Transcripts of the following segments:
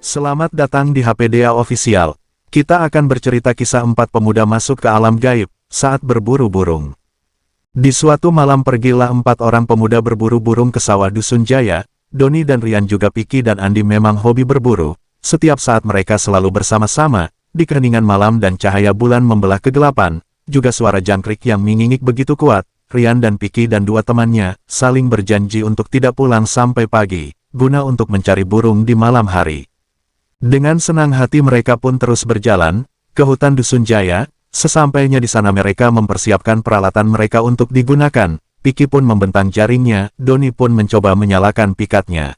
Selamat datang di HPDA Official. Kita akan bercerita kisah 4 pemuda masuk ke alam gaib saat berburu burung. Di suatu malam pergilah 4 orang pemuda berburu burung ke sawah Dusun Jaya. Doni dan Rian juga Piki dan Andi memang hobi berburu. Setiap saat mereka selalu bersama-sama, di keheningan malam dan cahaya bulan membelah kegelapan, juga suara jangkrik yang mengingik begitu kuat. Rian dan Piki dan 2 temannya saling berjanji untuk tidak pulang sampai pagi, guna untuk mencari burung di malam hari. Dengan senang hati mereka pun terus berjalan ke hutan Dusun Jaya. Sesampainya di sana mereka mempersiapkan peralatan mereka untuk digunakan. Piki pun membentang jaringnya, Doni pun mencoba menyalakan pikatnya.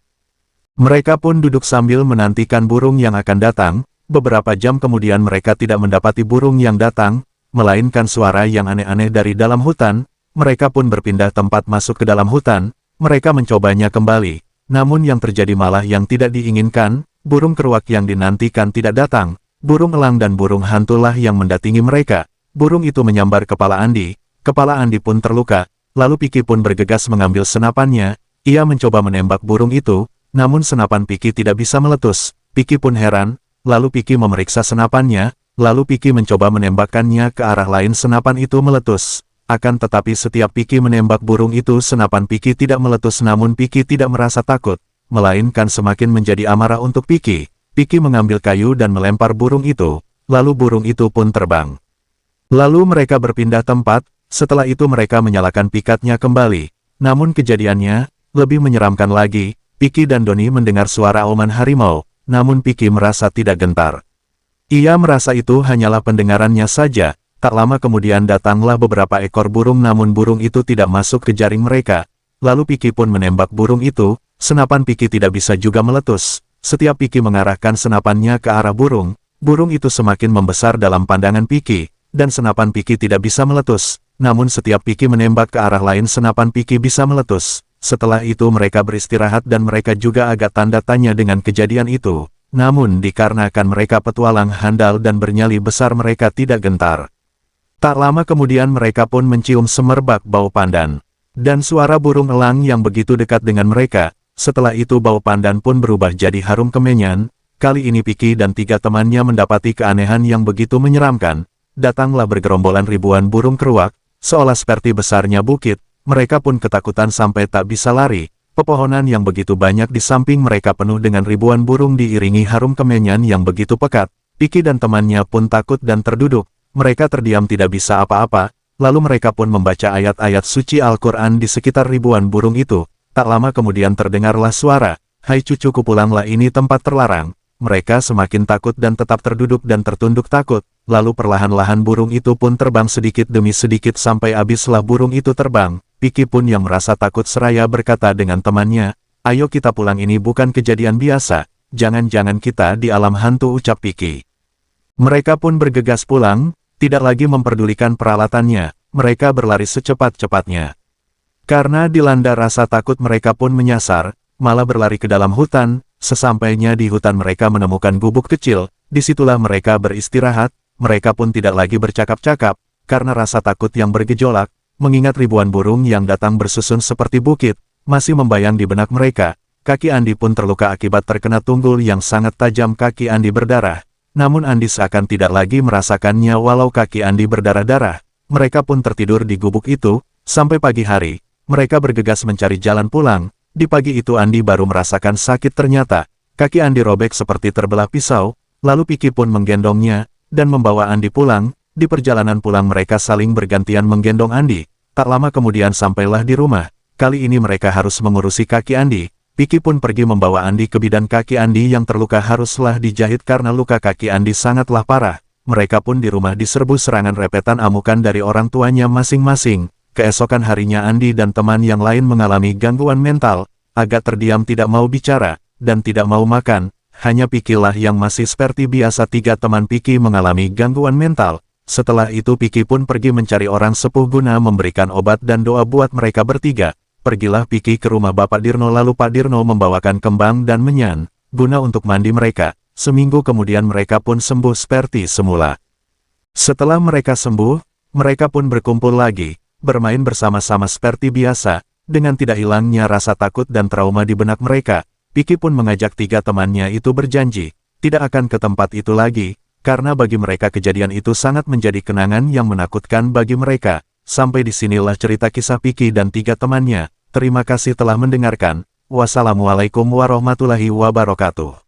Mereka pun duduk sambil menantikan burung yang akan datang. Beberapa jam kemudian mereka tidak mendapati burung yang datang, melainkan suara yang aneh-aneh dari dalam hutan. Mereka pun berpindah tempat masuk ke dalam hutan. Mereka mencobanya kembali, namun yang terjadi malah yang tidak diinginkan. Burung keruak yang dinantikan tidak datang. Burung elang dan burung hantulah yang mendatangi mereka. Burung itu menyambar kepala Andi. Kepala Andi pun terluka. Lalu Piki pun bergegas mengambil senapannya. Ia mencoba menembak burung itu, namun senapan Piki tidak bisa meletus. Piki pun heran. Lalu Piki memeriksa senapannya. Lalu Piki mencoba menembakkannya ke arah lain, senapan itu meletus. Akan tetapi setiap Piki menembak burung itu, senapan Piki tidak meletus, namun Piki tidak merasa takut, melainkan semakin menjadi amarah untuk Piki. Piki mengambil kayu dan melempar burung itu, lalu burung itu pun terbang. Lalu mereka berpindah tempat. Setelah itu mereka menyalakan pikatnya kembali. Namun kejadiannya lebih menyeramkan lagi. Piki dan Doni mendengar suara auman harimau, namun Piki merasa tidak gentar. Ia merasa itu hanyalah pendengarannya saja. Tak lama kemudian datanglah beberapa ekor burung, namun burung itu tidak masuk ke jaring mereka. Lalu Piki pun menembak burung itu. Senapan Piki tidak bisa juga meletus. Setiap Piki mengarahkan senapannya ke arah burung, burung itu semakin membesar dalam pandangan Piki, dan senapan Piki tidak bisa meletus. Namun setiap Piki menembak ke arah lain, senapan Piki bisa meletus. Setelah itu mereka beristirahat dan mereka juga agak tanda tanya dengan kejadian itu. Namun dikarenakan mereka petualang handal dan bernyali besar, mereka tidak gentar. Tak lama kemudian mereka pun mencium semerbak bau pandan, dan suara burung elang yang begitu dekat dengan mereka. Setelah itu bau pandan pun berubah jadi harum kemenyan. Kali ini Piki dan 3 temannya mendapati keanehan yang begitu menyeramkan. Datanglah bergerombolan ribuan burung keruak, seolah seperti besarnya bukit. Mereka pun ketakutan sampai tak bisa lari. Pepohonan yang begitu banyak di samping mereka penuh dengan ribuan burung diiringi harum kemenyan yang begitu pekat. Piki dan temannya pun takut dan terduduk. Mereka terdiam tidak bisa apa-apa. Lalu mereka pun membaca ayat-ayat suci Al-Quran di sekitar ribuan burung itu. Tak lama kemudian terdengarlah suara, "Hai cucuku, pulanglah, ini tempat terlarang." Mereka semakin takut dan tetap terduduk dan tertunduk takut. Lalu perlahan-lahan burung itu pun terbang sedikit demi sedikit sampai habislah burung itu terbang. Piki pun yang merasa takut seraya berkata dengan temannya, "Ayo kita pulang, ini bukan kejadian biasa. Jangan-jangan kita di alam hantu," ucap Piki. Mereka pun bergegas pulang, tidak lagi memperdulikan peralatannya. Mereka berlari secepat-cepatnya. Karena dilanda rasa takut mereka pun menyasar, malah berlari ke dalam hutan. Sesampainya di hutan mereka menemukan gubuk kecil. Disitulah mereka beristirahat. Mereka pun tidak lagi bercakap-cakap, karena rasa takut yang bergejolak, mengingat ribuan burung yang datang bersusun seperti bukit, masih membayang di benak mereka. Kaki Andi pun terluka akibat terkena tunggul yang sangat tajam. Kaki Andi berdarah, namun Andi seakan tidak lagi merasakannya walau kaki Andi berdarah-darah. Mereka pun tertidur di gubuk itu, sampai pagi hari. Mereka bergegas mencari jalan pulang. Di pagi itu Andi baru merasakan sakit. Ternyata kaki Andi robek seperti terbelah pisau. Lalu Piki pun menggendongnya dan membawa Andi pulang. Di perjalanan pulang mereka saling bergantian menggendong Andi. Tak lama kemudian sampailah di rumah. Kali ini mereka harus mengurusi kaki Andi. Piki pun pergi membawa Andi ke bidan. Kaki Andi yang terluka haruslah dijahit karena luka kaki Andi sangatlah parah. Mereka pun di rumah diserbu serangan repetan amukan dari orang tuanya masing-masing. Keesokan harinya Andi dan teman yang lain mengalami gangguan mental, agak terdiam, tidak mau bicara, dan tidak mau makan. Hanya Pikilah yang masih seperti biasa. 3 teman Piki mengalami gangguan mental. Setelah itu Piki pun pergi mencari orang sepuh guna memberikan obat dan doa buat mereka bertiga. Pergilah Piki ke rumah Bapak Dirno, lalu Pak Dirno membawakan kembang dan menyan, guna untuk mandi mereka. Seminggu kemudian mereka pun sembuh seperti semula. Setelah mereka sembuh, mereka pun berkumpul lagi, bermain bersama-sama seperti biasa, dengan tidak hilangnya rasa takut dan trauma di benak mereka. Piki pun mengajak tiga temannya itu berjanji, tidak akan ke tempat itu lagi, karena bagi mereka kejadian itu sangat menjadi kenangan yang menakutkan bagi mereka. Sampai disinilah cerita kisah Piki dan tiga temannya. Terima kasih telah mendengarkan. Wassalamualaikum warahmatullahi wabarakatuh.